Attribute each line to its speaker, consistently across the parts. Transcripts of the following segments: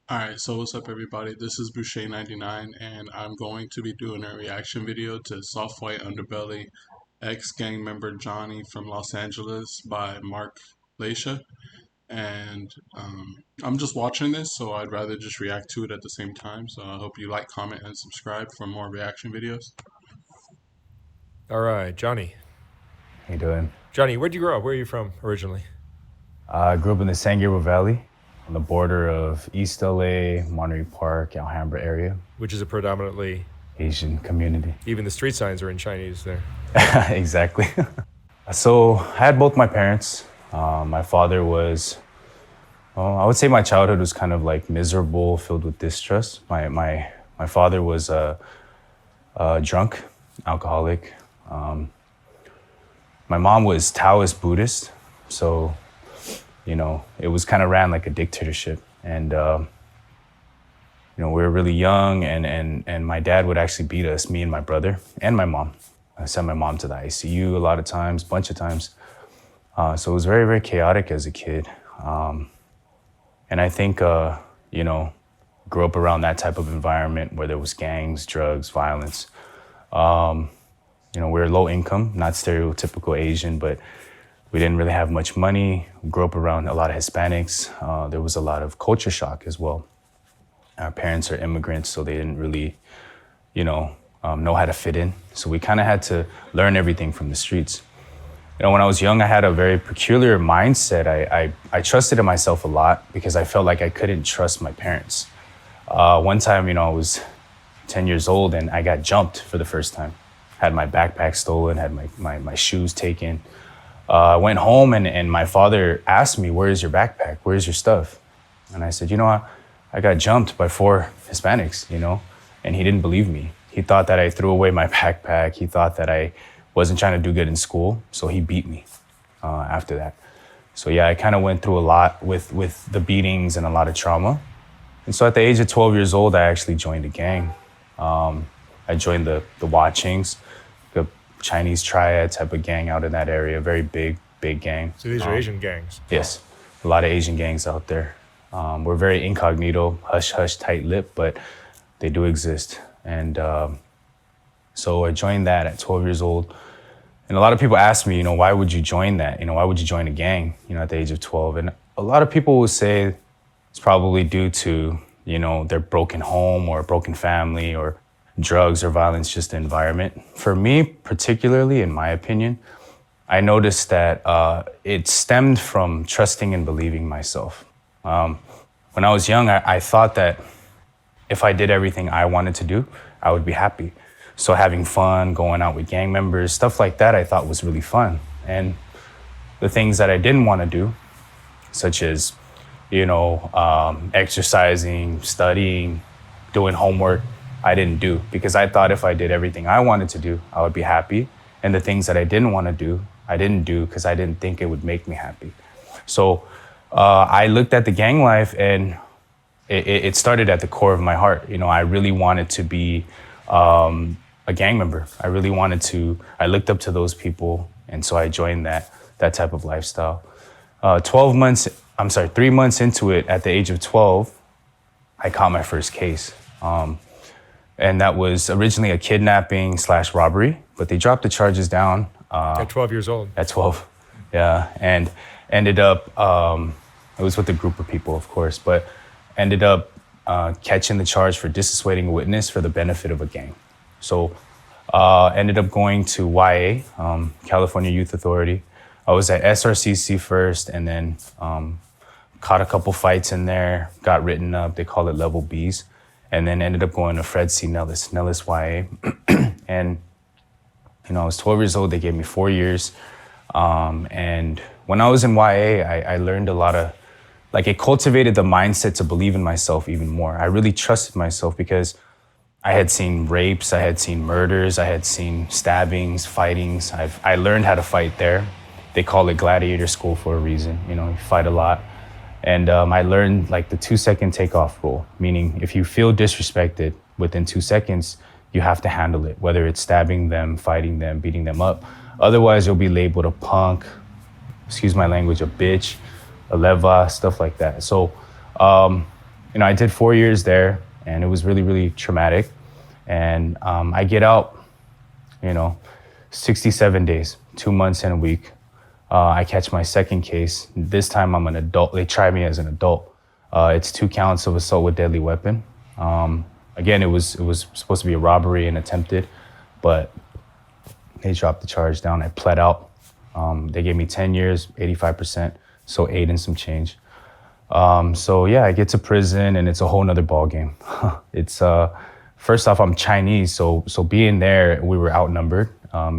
Speaker 1: Alright, so what's up everybody? This is Boucher99 and I'm going to be doing a reaction video to Soft White Underbelly ex-gang member Johnny from Los Angeles by Mark Laita. And I'm just watching this, so I'd rather just react to it at the same time. So I hope you like, comment, and subscribe for more reaction videos.
Speaker 2: All right, Johnny.
Speaker 3: How you doing?
Speaker 2: Johnny, where'd you grow up? Where are you from originally?
Speaker 3: I grew up in the San Gabriel Valley on the border of East LA, Monterey Park, Alhambra area.
Speaker 2: Which is a predominantly
Speaker 3: Asian community.
Speaker 2: Even the street signs are in Chinese there.
Speaker 3: Exactly. So I had both my parents. My father was, I would say my childhood was kind of like miserable, filled with distrust. My father was a drunk, alcoholic. My mom was Taoist Buddhist, so it was kind of ran like a dictatorship. And we were really young, and my dad would actually beat us, me and my brother and my mom. I sent my mom to the ICU a lot of times, bunch of times. So it was very, very chaotic as a kid. And I think, grew up around that type of environment where there was gangs, drugs, violence. We're low income, not stereotypical Asian, but we didn't really have much money. We grew up around a lot of Hispanics. There was a lot of culture shock as well. Our parents are immigrants, so they didn't really, know how to fit in. So we kind of had to learn everything from the streets. When I was young, I had a very peculiar mindset. I trusted in myself a lot because I felt like I couldn't trust my parents. One time, I was 10 years old and I got jumped for the first time. Had my backpack stolen, had my shoes taken. I went home and my father asked me, "Where is your backpack? Where is your stuff?" And I said, I got jumped by 4 Hispanics, and he didn't believe me. He thought that I threw away my backpack. He thought that I wasn't trying to do good in school, so he beat me after that. So yeah, I kind of went through a lot with the beatings and a lot of trauma. And so at the age of 12 years old, I actually joined a gang. I joined the Watchings, the Chinese triad type of gang out in that area, very big gang.
Speaker 2: So these are Asian gangs?
Speaker 3: Yes, a lot of Asian gangs out there. We're very incognito, hush, tight-lipped, but they do exist. And so I joined that at 12 years old. And a lot of people ask me, why would you join that? Why would you join a gang, at the age of 12? And a lot of people will say it's probably due to, their broken home or broken family or drugs or violence, just the environment. For me, particularly, in my opinion, I noticed that it stemmed from trusting and believing myself. When I was young, I thought that if I did everything I wanted to do, I would be happy. So having fun, going out with gang members, stuff like that, I thought was really fun. And the things that I didn't want to do, such as, exercising, studying, doing homework, I didn't do because I thought if I did everything I wanted to do, I would be happy. And the things that I didn't want to do, I didn't do because I didn't think it would make me happy. So I looked at the gang life and it started at the core of my heart. I really wanted to be a gang member. I looked up to those people. And so I joined that type of lifestyle. 3 months into it, at the age of 12, I caught my first case. And that was originally a kidnapping/robbery, but they dropped the charges down.
Speaker 2: At 12 years old?
Speaker 3: At 12, yeah. And ended up, it was with a group of people, of course, but ended up catching the charge for dissuading a witness for the benefit of a gang. So ended up going to YA, California Youth Authority. I was at SRCC first and then caught a couple fights in there, got written up. They call it level Bs. And then ended up going to Fred C. Nellis YA. And, I was 12 years old. They gave me 4 years. And when I was in YA, I learned a lot of, it cultivated the mindset to believe in myself even more. I really trusted myself because I had seen rapes, I had seen murders, I had seen stabbings, fightings. I learned how to fight there. They call it gladiator school for a reason. You fight a lot. And I learned the 2-second takeoff rule, meaning if you feel disrespected within 2 seconds, you have to handle it, whether it's stabbing them, fighting them, beating them up. Otherwise, you'll be labeled a punk, excuse my language, a bitch, a leva, stuff like that. So I did 4 years there, and it was really, really traumatic. And I get out, 67 days, 2 months and a week. I catch my second case. This time I'm an adult. They try me as an adult. It's 2 counts of assault with deadly weapon. Again, it was supposed to be a robbery and attempted, but they dropped the charge down. I pled out. They gave me 10 years, 85%, so 8 and some change. So yeah, I get to prison, and it's a whole nother ballgame. It's first off, I'm Chinese, so being there, we were outnumbered.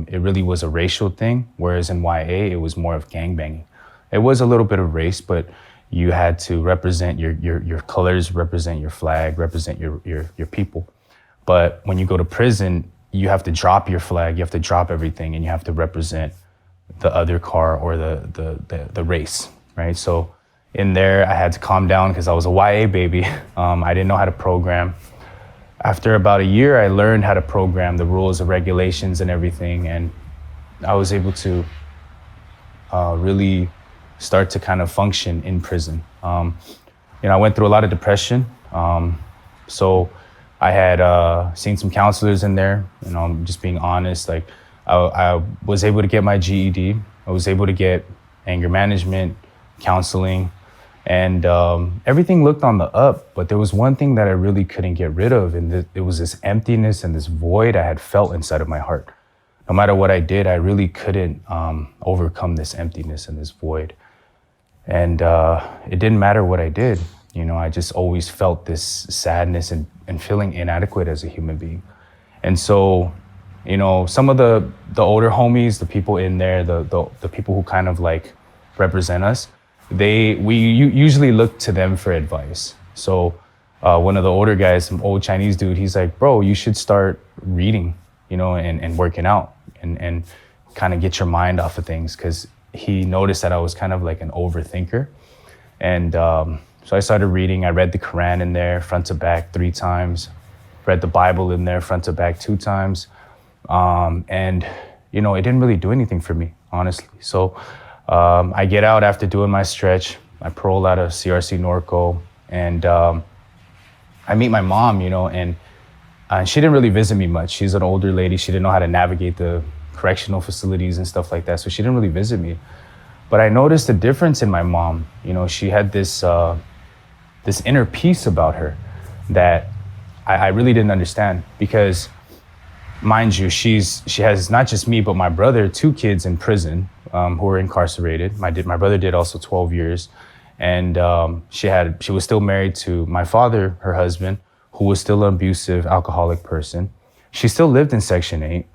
Speaker 3: It really was a racial thing, whereas in YA, it was more of gangbanging. It was a little bit of race, but you had to represent your colors, represent your flag, represent your people. But when you go to prison, you have to drop your flag, you have to drop everything, and you have to represent the other car or the race, right? So in there, I had to calm down because I was a YA baby. I didn't know how to program. After about a year, I learned how to program the rules, the regulations, and everything, and I was able to really start to kind of function in prison. I went through a lot of depression, so I had seen some counselors in there. I'm just being honest. Like, I was able to get my GED. I was able to get anger management, counseling, and everything looked on the up. But there was one thing that I really couldn't get rid of, and it was this emptiness and this void I had felt inside of my heart. No matter what I did, I really couldn't overcome this emptiness and this void. And it didn't matter what I did. I just always felt this sadness and feeling inadequate as a human being. And so, some of the older homies, the people in there, the people who kind of like represent us, we usually look to them for advice. So one of the older guys, some old Chinese dude, he's like, bro, you should start reading, and working out and kind of get your mind off of things. Cause he noticed that I was kind of like an overthinker. And so I started reading. I read the Quran in there front to back 3 times, read the Bible in there front to back 2 times. And it didn't really do anything for me, honestly. So I get out after doing my stretch. I parole out of CRC Norco, and I meet my mom, and she didn't really visit me much. She's an older lady. She didn't know how to navigate the correctional facilities and stuff like that, so she didn't really visit me. But I noticed a difference in my mom. She had this inner peace about her that I really didn't understand, because mind you, she has not just me, but my brother, 2 kids in prison who were incarcerated. My brother did also 12 years. And she was still married to my father, her husband, who was still an abusive alcoholic person. She still lived in Section 8.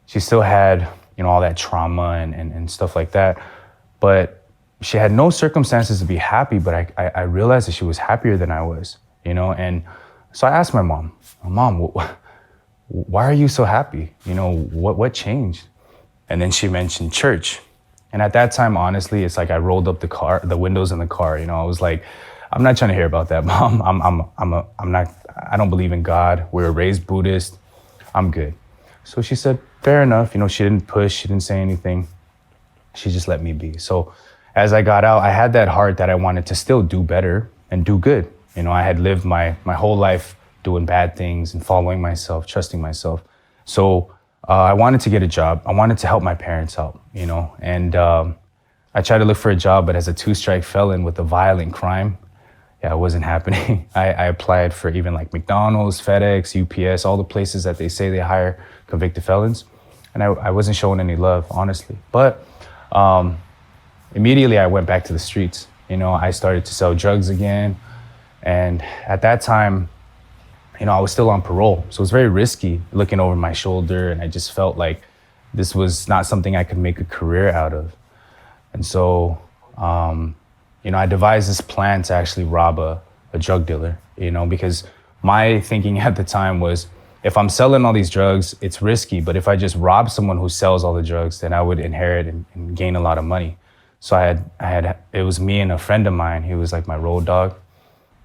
Speaker 3: She still had, all that trauma and stuff like that. But she had no circumstances to be happy, but I realized that she was happier than I was, And so I asked my mom, why are you so happy? What changed? And then she mentioned church. And at that time, honestly, it's like I rolled up the windows in the car. I was like, I'm not trying to hear about that, Mom. I don't believe in God. We were raised Buddhist. I'm good. So she said, fair enough. She didn't push. She didn't say anything. She just let me be. So as I got out, I had that heart that I wanted to still do better and do good. I had lived my whole life doing bad things and following myself, trusting myself. So I wanted to get a job. I wanted to help my parents out, and I tried to look for a job, but as a 2-strike felon with a violent crime, it wasn't happening. I applied for even like McDonald's, FedEx, UPS, all the places that they say they hire convicted felons. And I wasn't showing any love, honestly. But immediately I went back to the streets. I started to sell drugs again. And at that time, I was still on parole. So it was very risky looking over my shoulder. And I just felt like this was not something I could make a career out of. And so, I devised this plan to actually rob a drug dealer, because my thinking at the time was, if I'm selling all these drugs, it's risky. But if I just rob someone who sells all the drugs, then I would inherit and gain a lot of money. So it was me and a friend of mine. He was like my road dog.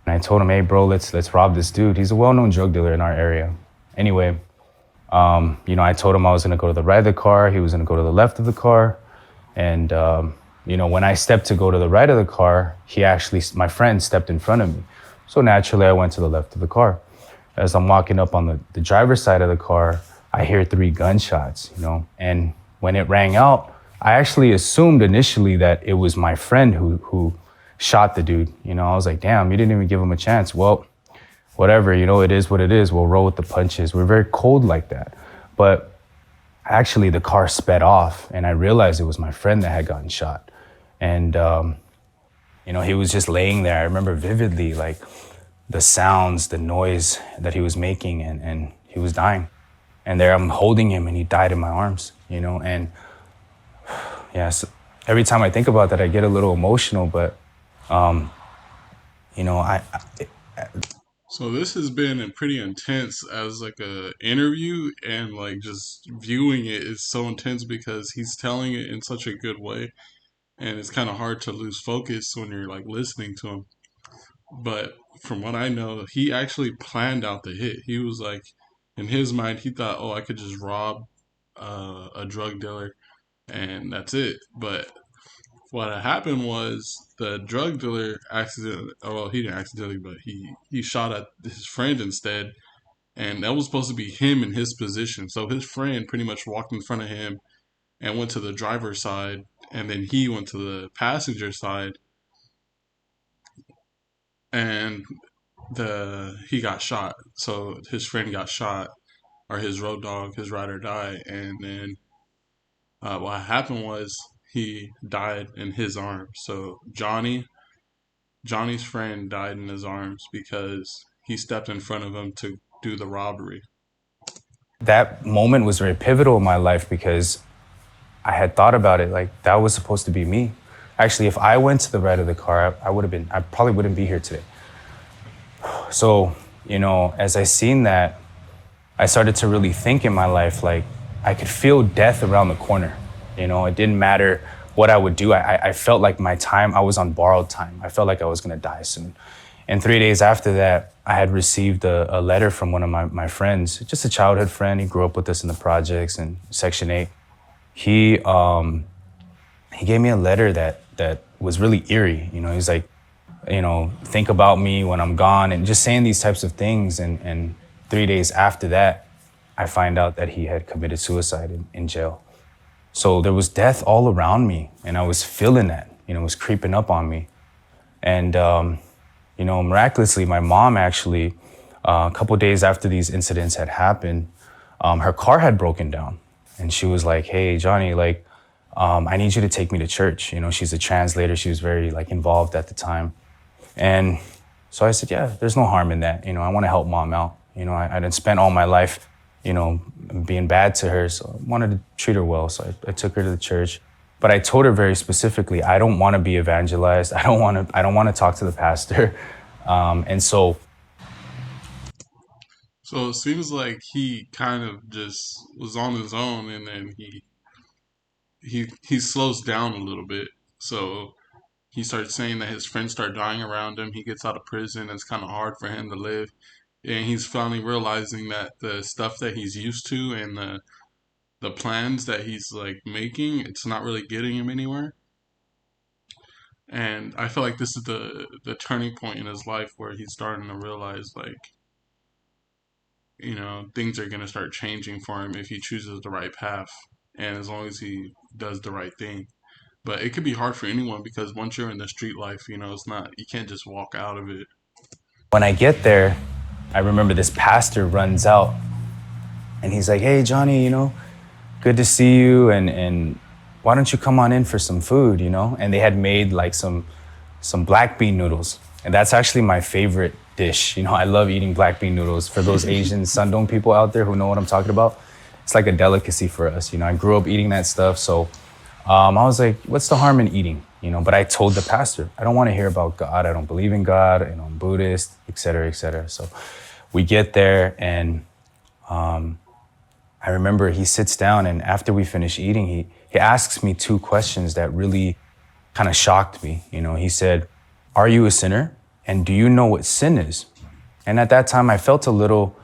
Speaker 3: And I told him, hey, bro, let's rob this dude. He's a well-known drug dealer in our area. Anyway, I told him I was going to go to the right of the car. He was going to go to the left of the car. And, when I stepped to go to the right of the car, my friend stepped in front of me. So naturally, I went to the left of the car. As I'm walking up on the driver's side of the car, I hear 3 gunshots, and when it rang out, I actually assumed initially that it was my friend who shot the dude. I was like, damn, you didn't even give him a chance. Well, whatever, it is what it is. We'll roll with the punches. We're very cold like that. But actually, the car sped off, and I realized it was my friend that had gotten shot. And, he was just laying there. I remember vividly, like, the sounds, the noise that he was making, and he was dying. And there I'm holding him, and he died in my arms, and yeah, so every time I think about that, I get a little emotional, but,
Speaker 1: So this has been pretty intense as like a interview, and like just viewing it is so intense because he's telling it in such a good way, and it's kind of hard to lose focus when you're like listening to him. But from what I know, he actually planned out the hit. He was like, in his mind, he thought, oh, I could just rob a drug dealer and that's it. But what happened was the drug dealer accidentally, oh, well, he didn't accidentally, but he shot at his friend instead. And that was supposed to be him in his position. So his friend pretty much walked in front of him and went to the driver's side. And then he went to the passenger side. And he got shot. So his friend got shot, or his road dog, his ride or die. And then what happened was he died in his arms. So Johnny's friend died in his arms because he stepped in front of him to do the robbery.
Speaker 3: that moment was very pivotal in my life because I had thought about it, like that was supposed to be me. Actually, if I went to the right of the car, I probably wouldn't be here today. So, as I seen that, I started to really think in my life, like I could feel death around the corner. It didn't matter what I would do. I felt like I was on borrowed time. I felt like I was gonna die soon. And 3 days after that, I had received a letter from one of my friends, just a childhood friend. He grew up with us in the projects in Section 8. He gave me a letter that was really eerie. He's like, think about me when I'm gone, and just saying these types of things. And 3 days after that, I find out that he had committed suicide in jail. So there was death all around me, and I was feeling that. It was creeping up on me. And miraculously, my mom actually, a couple days after these incidents had happened, her car had broken down. And she was like, hey, Johnny, like, I need you to take me to church. She's a translator. She was very involved at the time. And so I said, yeah, there's no harm in that. I want to help mom out. I had spent all my life, being bad to her. So I wanted to treat her well. So I took her to the church. But I told her very specifically, I don't want to be evangelized. I don't want to talk to the pastor. And so
Speaker 1: it seems like he kind of just was on his own, and then he slows down a little bit. So he starts saying that his friends start dying around him. He gets out of prison. It's kind of hard for him to live. And he's finally realizing that the stuff that he's used to and the plans that he's making, it's not really getting him anywhere. And I feel like this is the turning point in his life where he's starting to realize things are gonna start changing for him if he chooses the right path and as long as he does the right thing. But it could be hard for anyone because once you're in the street life, it's not, you can't just walk out of it.
Speaker 3: when I get there, I remember this pastor runs out and he's like, hey, Johnny, good to see you. And why don't you come on in for some food, And they had made some black bean noodles. And that's actually my favorite dish. I love eating black bean noodles. For those Asian Sundong people out there who know what I'm talking about, it's like a delicacy for us. I grew up eating that stuff. So I was like, what's the harm in eating? But I told the pastor, I don't want to hear about God. I don't believe in God. I'm Buddhist, et cetera, et cetera. So we get there and I remember he sits down and after we finish eating, he asks me 2 questions that really kind of shocked me. He said, are you a sinner? And do you know what sin is? And at that time, I felt a little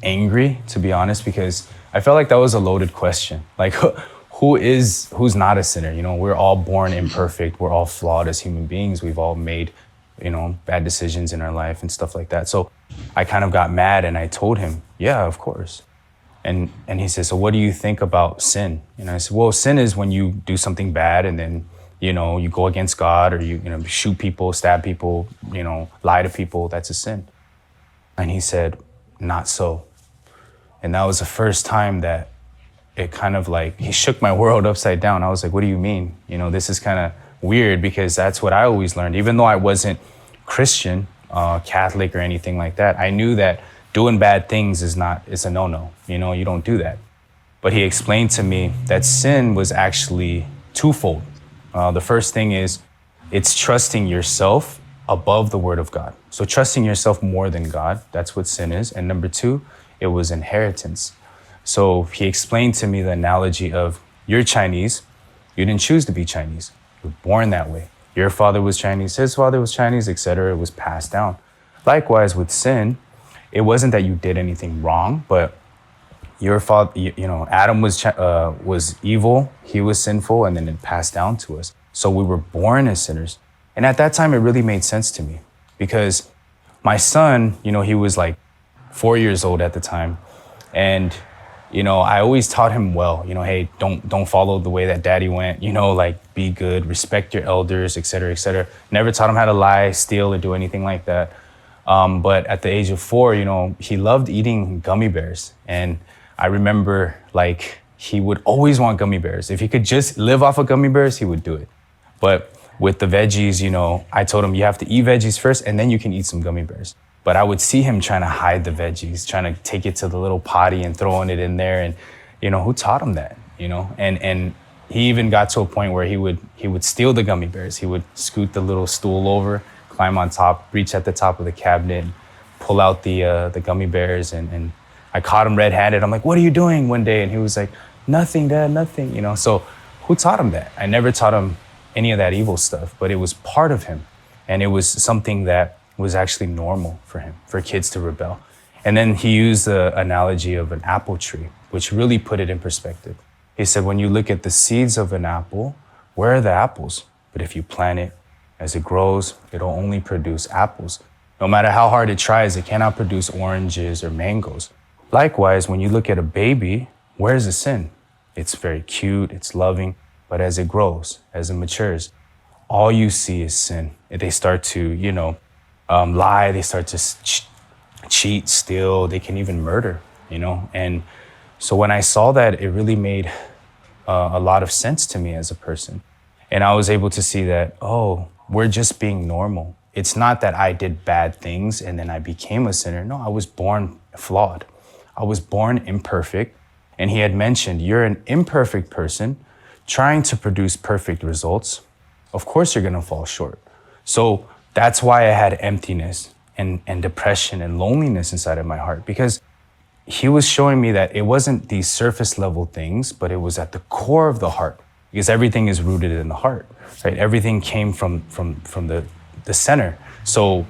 Speaker 3: angry, to be honest, because I felt like that was a loaded question. Like, who's not a sinner? We're all born imperfect. We're all flawed as human beings. We've all made bad decisions in our life and stuff like that. So I kind of got mad and I told him, yeah, of course. And he said, so what do you think about sin? And I said, well, sin is when you do something bad and then, you go against God, or you shoot people, stab people, lie to people. That's a sin. And he said, not so. And that was the first time that it kind of like, he shook my world upside down. I was like, what do you mean? This is kind of weird, because that's what I always learned. Even though I wasn't Christian, Catholic or anything like that, I knew that doing bad things is a no-no. You don't do that. But he explained to me that sin was actually twofold. The first thing is, it's trusting yourself above the word of God. So trusting yourself more than God, that's what sin is. And number two, it was inheritance. So he explained to me the analogy of, you're Chinese, you didn't choose to be Chinese, you were born that way. Your father was Chinese, his father was Chinese, etc. It was passed down. Likewise with sin, it wasn't that you did anything wrong, but your father, Adam was evil, he was sinful, and then it passed down to us. So we were born as sinners. And at that time, it really made sense to me, because my son, he was like 4 years old at the time. And, I always taught him well, hey, don't follow the way that daddy went, like be good, respect your elders, et cetera, et cetera. Never taught him how to lie, steal, or do anything like that. But at the age of 4, he loved eating gummy bears. And I remember like he would always want gummy bears. If he could just live off of gummy bears, he would do it. But with the veggies, I told him you have to eat veggies first and then you can eat some gummy bears. But I would see him trying to hide the veggies, trying to take it to the little potty and throwing it in there. And, who taught him that, and he even got to a point where he would steal the gummy bears. He would scoot the little stool over, climb on top, reach at the top of the cabinet, and pull out the gummy bears. And I caught him red-handed. I'm like, what are you doing one day? And he was like, nothing, Dad, nothing, So who taught him that? I never taught him any of that evil stuff, but it was part of him. And it was something that was actually normal for him, for kids to rebel. And then he used the analogy of an apple tree, which really put it in perspective. He said, when you look at the seeds of an apple, where are the apples? But if you plant it, as it grows, it'll only produce apples. No matter how hard it tries, it cannot produce oranges or mangoes. Likewise, when you look at a baby, where's the sin? It's very cute, it's loving, but as it grows, as it matures, all you see is sin. They start to, lie, they start to cheat, steal, they can even murder, And so when I saw that, it really made a lot of sense to me as a person. And I was able to see that, we're just being normal. It's not that I did bad things and then I became a sinner. No, I was born flawed. I was born imperfect. And he had mentioned, you're an imperfect person trying to produce perfect results. Of course, you're going to fall short. So that's why I had emptiness and depression and loneliness inside of my heart, because he was showing me that it wasn't these surface level things, but it was at the core of the heart, because everything is rooted in the heart, right? Everything came from the center. So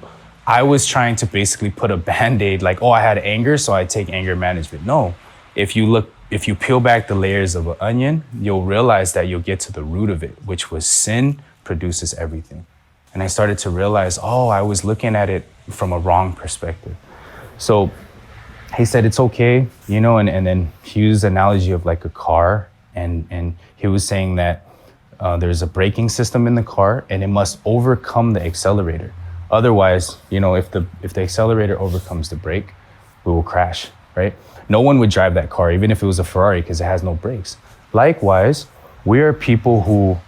Speaker 3: I was trying to basically put a Band-Aid like, I had anger, so I take anger management. No, if you peel back the layers of an onion, you'll realize that you'll get to the root of it, which was sin produces everything. And I started to realize, I was looking at it from a wrong perspective. So he said, it's okay, and then he used the analogy of like a car. And he was saying that there's a braking system in the car and it must overcome the accelerator. Otherwise, if the accelerator overcomes the brake, we will crash, right? No one would drive that car, even if it was a Ferrari, because it has no brakes. Likewise, we are people who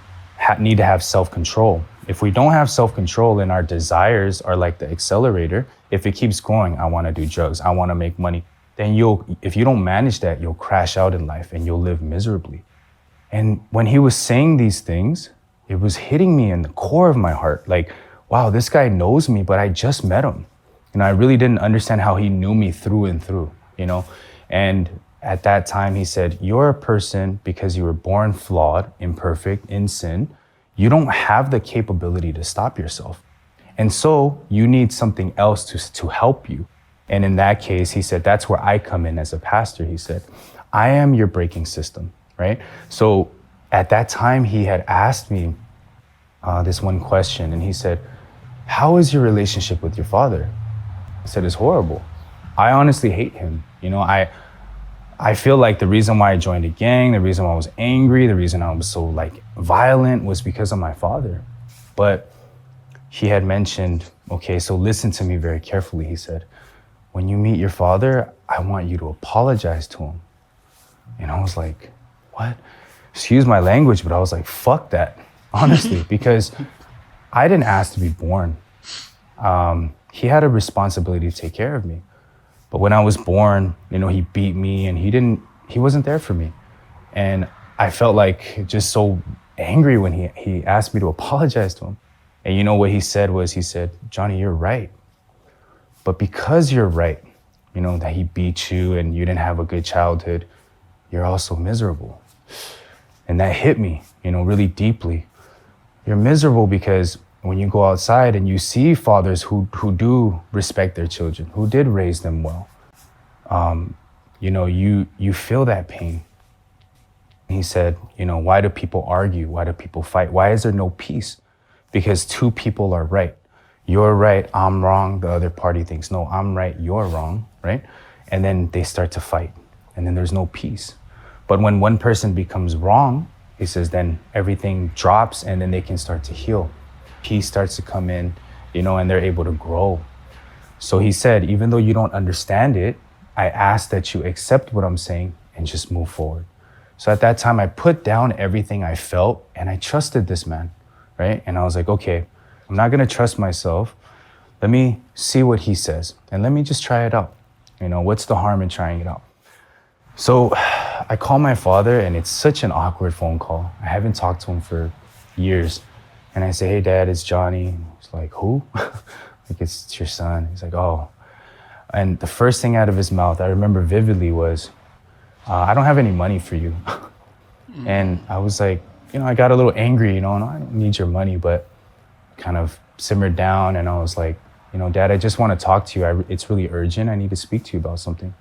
Speaker 3: need to have self-control. If we don't have self-control and our desires are like the accelerator, if it keeps going, I want to do drugs, I want to make money, then if you don't manage that, you'll crash out in life and you'll live miserably. And when he was saying these things, it was hitting me in the core of my heart. Like, wow, this guy knows me, but I just met him. I really didn't understand how he knew me through and through, And at that time, he said, you're a person, because you were born flawed, imperfect, in sin, you don't have the capability to stop yourself. And so you need something else to help you. And in that case, he said, that's where I come in as a pastor. He said, I am your braking system, right? So at that time, he had asked me this one question, and he said, how is your relationship with your father? I said, it's horrible. I honestly hate him. I feel like the reason why I joined a gang, the reason why I was angry, the reason I was so like violent was because of my father. But he had mentioned, okay, so listen to me very carefully. He said, when you meet your father, I want you to apologize to him. And I was like, what? Excuse my language, but I was like, fuck that, honestly, because I didn't ask to be born. He had a responsibility to take care of me. But when I was born, he beat me and he wasn't there for me. And I felt like just so angry when he asked me to apologize to him. And you know what he said was, he said, Johnny, you're right. But because you're right, that he beat you and you didn't have a good childhood, you're also miserable. And that hit me, really deeply. You're miserable because when you go outside and you see fathers who do respect their children, who did raise them well, you feel that pain. He said, why do people argue? Why do people fight? Why is there no peace? Because two people are right. You're right, I'm wrong. The other party thinks, no, I'm right, you're wrong, right? And then they start to fight, and then there's no peace. But when one person becomes wrong, he says, then everything drops and then they can start to heal. Peace starts to come in, and they're able to grow. So he said, even though you don't understand it, I ask that you accept what I'm saying and just move forward. So at that time, I put down everything I felt and I trusted this man, right? And I was like, okay, I'm not gonna trust myself. Let me see what he says and let me just try it out. What's the harm in trying it out? So I call my father and it's such an awkward phone call. I haven't talked to him for years. And I say, hey, Dad, it's Johnny. He's like, who? Like, it's your son. He's like, oh. And the first thing out of his mouth, I remember vividly, was, I don't have any money for you. And I was like, I got a little angry, and I don't need your money, but kind of simmered down. And I was like, Dad, I just want to talk to you. It's really urgent. I need to speak to you about something.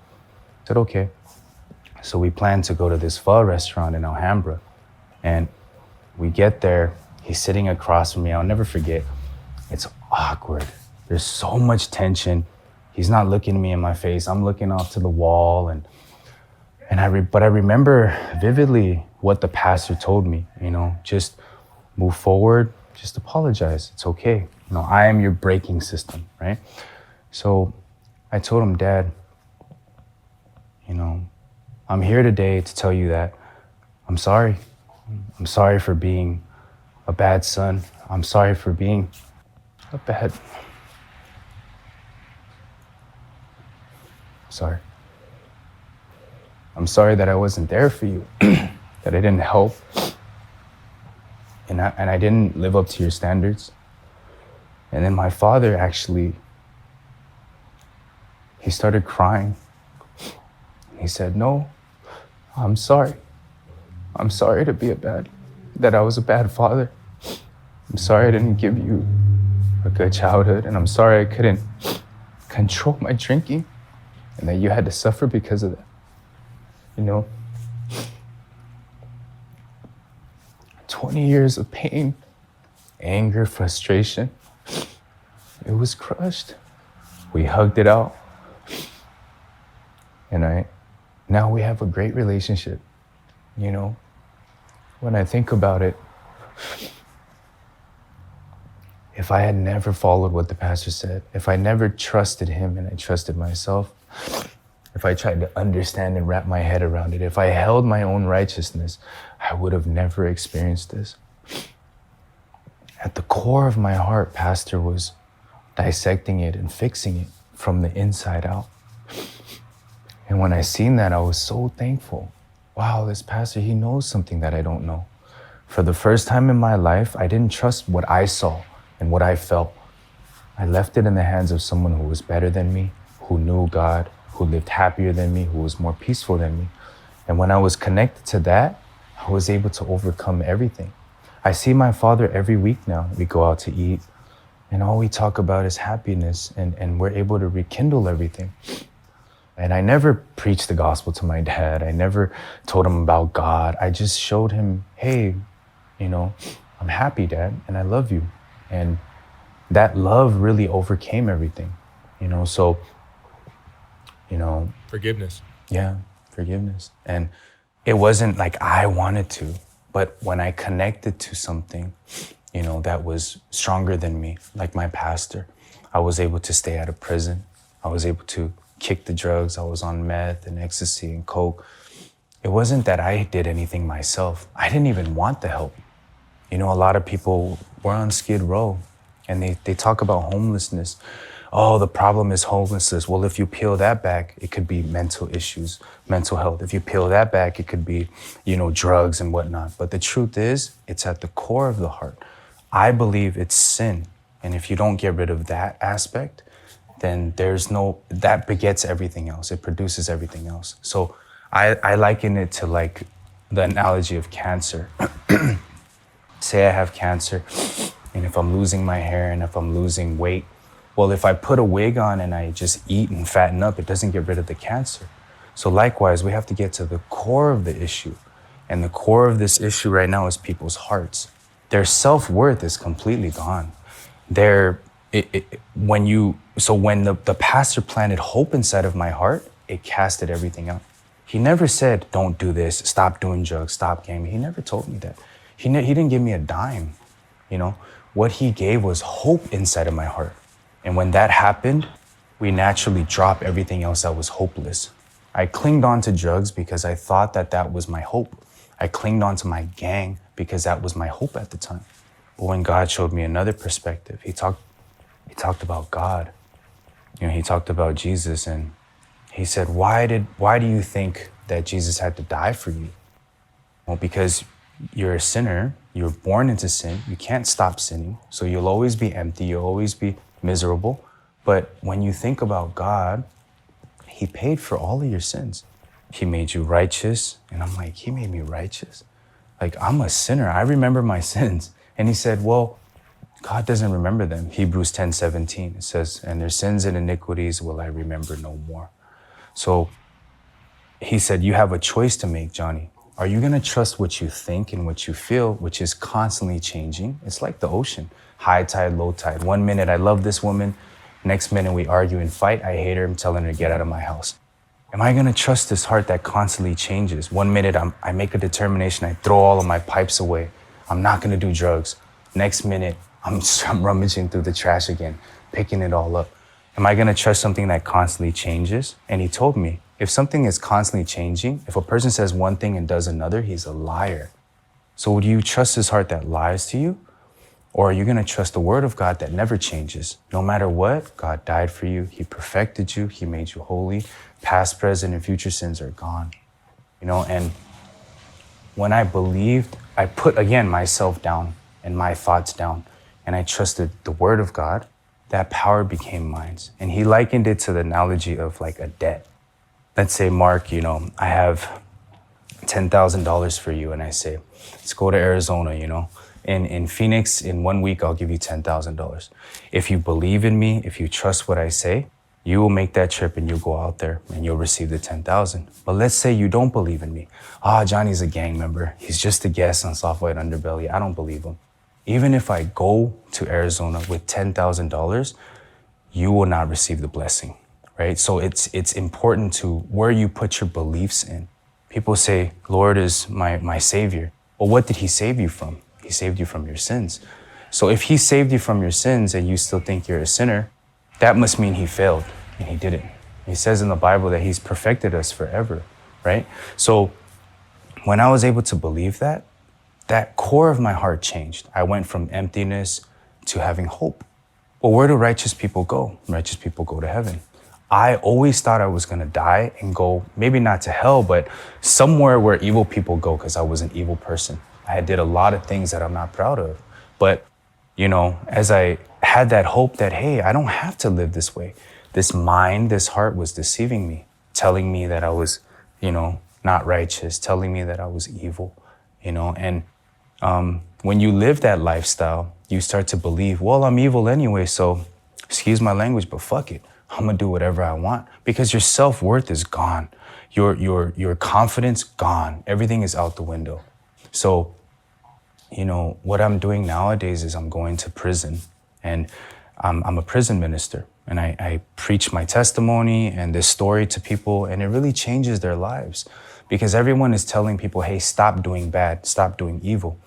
Speaker 3: I said, okay. So we planned to go to this pho restaurant in Alhambra. And we get there. He's sitting across from me. I'll never forget. It's awkward. There's so much tension. He's not looking me in my face. I'm looking off to the wall. But I remember vividly what the pastor told me, just move forward, just apologize. It's okay. I am your braking system, right? So I told him, Dad, I'm here today to tell you that I'm sorry. I'm sorry for being a bad son. I'm sorry for being sorry. I'm sorry that I wasn't there for you, that I didn't help, and I didn't live up to your standards. And then my father actually, he started crying. He said, no, I'm sorry. I'm sorry that I was a bad father. I'm sorry I didn't give you a good childhood, and I'm sorry I couldn't control my drinking, and that you had to suffer because of that. 20 years of pain, anger, frustration. It was crushed. We hugged it out. And now we have a great relationship. When I think about it, if I had never followed what the pastor said, if I never trusted him and I trusted myself, if I tried to understand and wrap my head around it, if I held my own righteousness, I would have never experienced this. At the core of my heart, Pastor was dissecting it and fixing it from the inside out. And when I seen that, I was so thankful. Wow, this pastor, he knows something that I don't know. For the first time in my life, I didn't trust what I saw and what I felt. I left it in the hands of someone who was better than me, who knew God, who lived happier than me, who was more peaceful than me. And when I was connected to that, I was able to overcome everything. I see my father every week now. We go out to eat, and all we talk about is happiness, and we're able to rekindle everything. And I never preached the gospel to my dad. I never told him about God. I just showed him, hey, I'm happy, Dad, and I love you. And that love really overcame everything, so,
Speaker 2: Forgiveness.
Speaker 3: yeah, forgiveness. And it wasn't like I wanted to, but when I connected to something, that was stronger than me, like my pastor, I was able to stay out of prison. I was able to kick the drugs. I was on meth and ecstasy and coke. It wasn't that I did anything myself. I didn't even want the help. A lot of people were on Skid Row and they talk about homelessness. Oh, the problem is homelessness. Well, if you peel that back, it could be mental issues, mental health. If you peel that back, it could be, drugs and whatnot. But the truth is, it's at the core of the heart. I believe it's sin. And if you don't get rid of that aspect, then that begets everything else. It produces everything else. So I liken it to like the analogy of cancer. Say I have cancer, and if I'm losing my hair and if I'm losing weight, well, if I put a wig on and I just eat and fatten up, it doesn't get rid of the cancer. So likewise, we have to get to the core of the issue. And the core of this issue right now is people's hearts. Their self-worth is completely gone. When the pastor planted hope inside of my heart, it casted everything out. He never said, don't do this, stop doing drugs, stop gaming. He never told me that. He didn't give me a dime. What he gave was hope inside of my heart. And when that happened, we naturally dropped everything else that was hopeless. I clinged on to drugs because I thought that was my hope. I clinged on to my gang because that was my hope at the time. But when God showed me another perspective, he talked about God. He talked about Jesus, and he said, why do you think that Jesus had to die for you? Well, because you're a sinner, you're born into sin, you can't stop sinning, so you'll always be empty, you'll always be miserable. But when you think about God, he paid for all of your sins. He made you righteous. And I'm like, he made me righteous? Like, I'm a sinner. I remember my sins. And he said, well, God doesn't remember them. Hebrews 10:17, it says, and their sins and iniquities will I remember no more. So he said, you have a choice to make, Johnny. Are you going to trust what you think and what you feel, which is constantly changing? It's like the ocean, high tide, low tide. 1 minute, I love this woman. Next minute, we argue and fight. I hate her. I'm telling her to get out of my house. Am I going to trust this heart that constantly changes? 1 minute, I make a determination. I throw all of my pipes away. I'm not going to do drugs. Next minute, I'm rummaging through the trash again, picking it all up. Am I going to trust something that constantly changes? And he told me, if something is constantly changing, if a person says one thing and does another, he's a liar. So would you trust his heart that lies to you? Or are you going to trust the word of God that never changes? No matter what, God died for you. He perfected you. He made you holy. Past, present, and future sins are gone. And when I believed, I put, again, myself down and my thoughts down, and I trusted the word of God, that power became mine. And he likened it to the analogy of like a debt. Let's say, Mark, I have $10,000 for you, and I say, let's go to Arizona, In Phoenix, in 1 week, I'll give you $10,000. If you believe in me, if you trust what I say, you will make that trip and you'll go out there and you'll receive the $10,000. But let's say you don't believe in me. Johnny's a gang member. He's just a guest on Soft White Underbelly. I don't believe him. Even if I go to Arizona with $10,000, you will not receive the blessing, right? So it's important to where you put your beliefs in. People say, Lord is my savior. Well, what did he save you from? He saved you from your sins. So if he saved you from your sins and you still think you're a sinner, that must mean he failed, and he didn't. He says in the Bible that he's perfected us forever, right? So when I was able to believe that core of my heart changed. I went from emptiness to having hope. Well, where do righteous people go? Righteous people go to heaven. I always thought I was going to die and go, maybe not to hell, but somewhere where evil people go, because I was an evil person. I did a lot of things that I'm not proud of. But, as I had that hope that, hey, I don't have to live this way. This mind, this heart was deceiving me, telling me that I was, not righteous, telling me that I was evil, And when you live that lifestyle, you start to believe, well, I'm evil anyway, so excuse my language, but fuck it. I'm gonna do whatever I want, because your self-worth is gone. Your confidence gone. Everything is out the window. So, what I'm doing nowadays is I'm going to prison, and I'm a prison minister, and I preach my testimony and this story to people, and it really changes their lives because everyone is telling people, hey, stop doing bad, stop doing evil.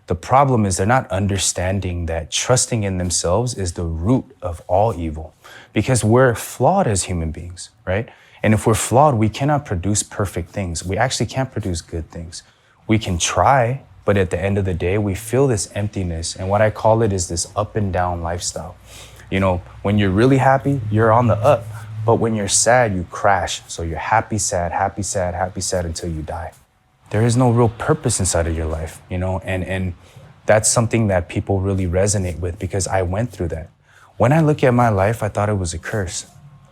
Speaker 3: The problem is they're not understanding that trusting in themselves is the root of all evil because we're flawed as human beings, right? And if we're flawed, we cannot produce perfect things. We actually can't produce good things. We can try, but at the end of the day, we feel this emptiness. And what I call it is this up and down lifestyle. You know, when you're really happy, you're on the up. But when you're sad, you crash. So you're happy, sad, happy, sad, happy, sad until you die. There is no real purpose inside of your life, you know, and that's something that people really resonate with because I went through that. When I look at my life, I thought it was a curse.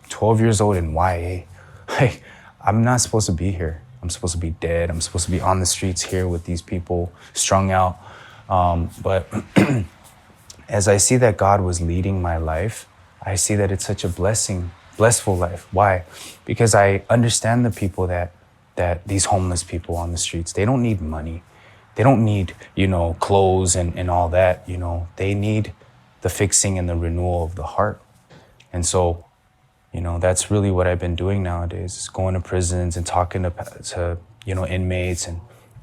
Speaker 3: 12 years old in YA. Like, I'm not supposed to be here. I'm supposed to be dead. I'm supposed to be on the streets here with these people strung out. But as I see that God was leading my life, I see that it's such a blissful life. Why? Because I understand the people that these homeless people on the streets, they don't need money. They don't need, you know, clothes and all that, you know. They need the fixing and the renewal of the heart. And so, you know, that's really what I've been doing nowadays, is going to prisons and talking to you know, inmates and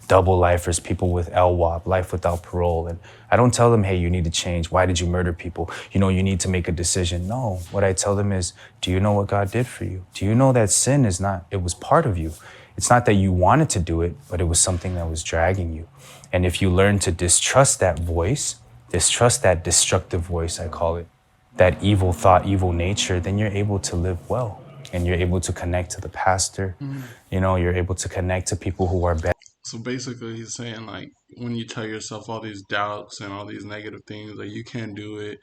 Speaker 3: double lifers, people with LWOP, life without parole. And I don't tell them, hey, you need to change. Why did you murder people? You know, you need to make a decision. No, what I tell them is, do you know what God did for you? Do you know that sin is not, it was part of you. It's not that you wanted to do it, but it was something that was dragging you. And if you learn to distrust that voice, distrust that destructive voice, I call it, that evil thought, evil nature, then you're able to live well. And you're able to connect to the pastor. You know, you're able to connect to people who are better.
Speaker 1: So basically, he's saying, like, when you tell yourself all these doubts and all these negative things, like, you can't do it,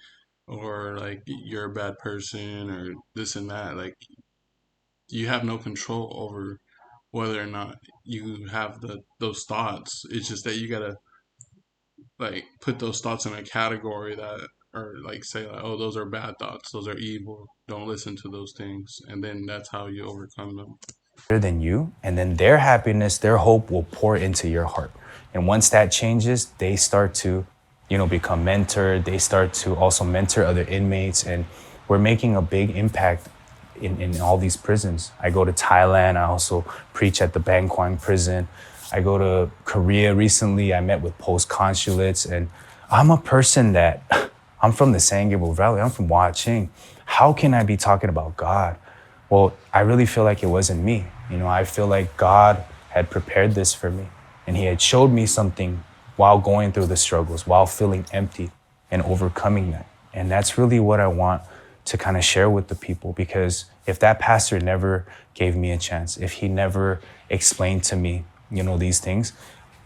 Speaker 1: or like you're a bad person, or this and that, like, you have no control over whether or not you have those thoughts. It's just that you gotta, like, put those thoughts in a category that, or like say, like, oh, those are bad thoughts, those are evil, don't listen to those things, and then that's how you overcome them.
Speaker 3: Than you, and then their happiness, their hope will pour into your heart. And once that changes, they start to, you know, become mentored. They start to also mentor other inmates, and we're making a big impact in all these prisons. I go to Thailand. I also preach at the Bangkwang prison. I go to Korea recently. I met with post consulates, and I'm a person that I'm from the San Gabriel Valley. I'm from Huaching. How can I be talking about God? Well, I really feel like it wasn't me. You know, I feel like God had prepared this for me, and he had showed me something while going through the struggles, while feeling empty and overcoming that. And that's really what I want to kind of share with the people, because if that pastor never gave me a chance, if he never explained to me, you know, these things,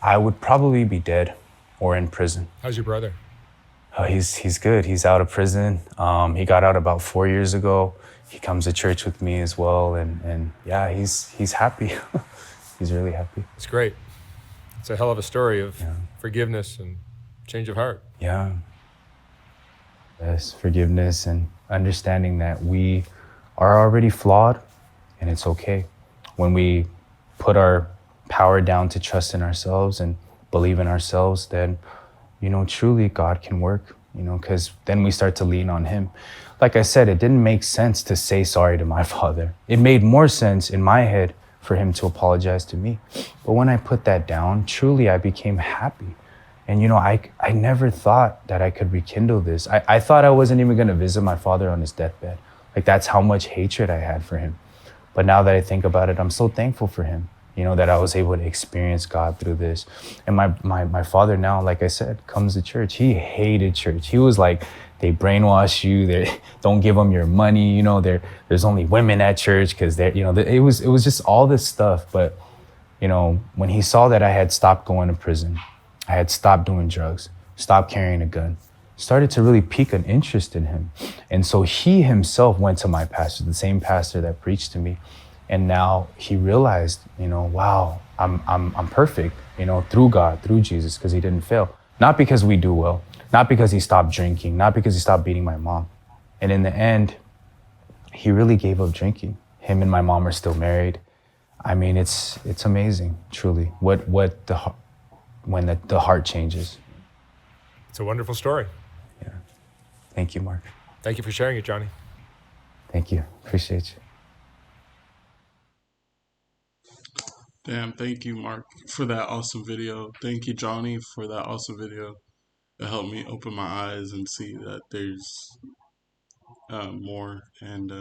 Speaker 3: I would probably be dead or in prison.
Speaker 2: How's your brother?
Speaker 3: He's good. He's out of prison. He got out about 4 years ago. He comes to church with me as well, and yeah, he's happy. He's really happy.
Speaker 2: It's great. It's a hell of a story of forgiveness and change of heart.
Speaker 3: Yeah. Yes, forgiveness and understanding that we are already flawed, and it's okay. When we put our power down to trust in ourselves and believe in ourselves, then, you know, truly God can work, you know, because then we start to lean on him. Like I said, it didn't make sense to say sorry to my father. It made more sense in my head for him to apologize to me. But when I put that down, truly I became happy. And, you know, I never thought that I could rekindle this. I thought I wasn't even going to visit my father on his deathbed. Like, that's how much hatred I had for him. But now that I think about it, I'm so thankful for him, you know, that I was able to experience God through this. And my father now, like I said, comes to church. He hated church. He was like, they brainwash you. They don't give them your money. You know, there's only women at church because they're, you know, it was just all this stuff. But, you know, when he saw that I had stopped going to prison, I had stopped doing drugs, stopped carrying a gun, started to really pique an interest in him. And so he himself went to my pastor, the same pastor that preached to me. And now he realized, you know, wow, I'm perfect, you know, through God, through Jesus, because he didn't fail. Not because we do well, not because he stopped drinking, not because he stopped beating my mom. And in the end, he really gave up drinking. Him and my mom are still married. I mean, it's amazing, truly, when the heart changes.
Speaker 2: It's a wonderful story.
Speaker 3: Yeah. Thank you, Mark.
Speaker 2: Thank you for sharing it, Johnny.
Speaker 3: Thank you. Appreciate you.
Speaker 1: Damn, thank you, Mark, for that awesome video. Thank you, Johnny, for that awesome video. It helped me open my eyes and see that there's more, and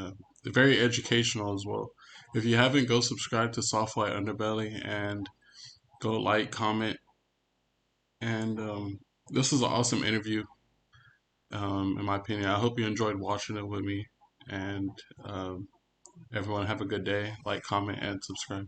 Speaker 1: very educational as well. If you haven't, go subscribe to Soft White Underbelly and go like, comment, and this was an awesome interview, in my opinion. I hope you enjoyed watching it with me, and everyone have a good day. Like, comment, and subscribe.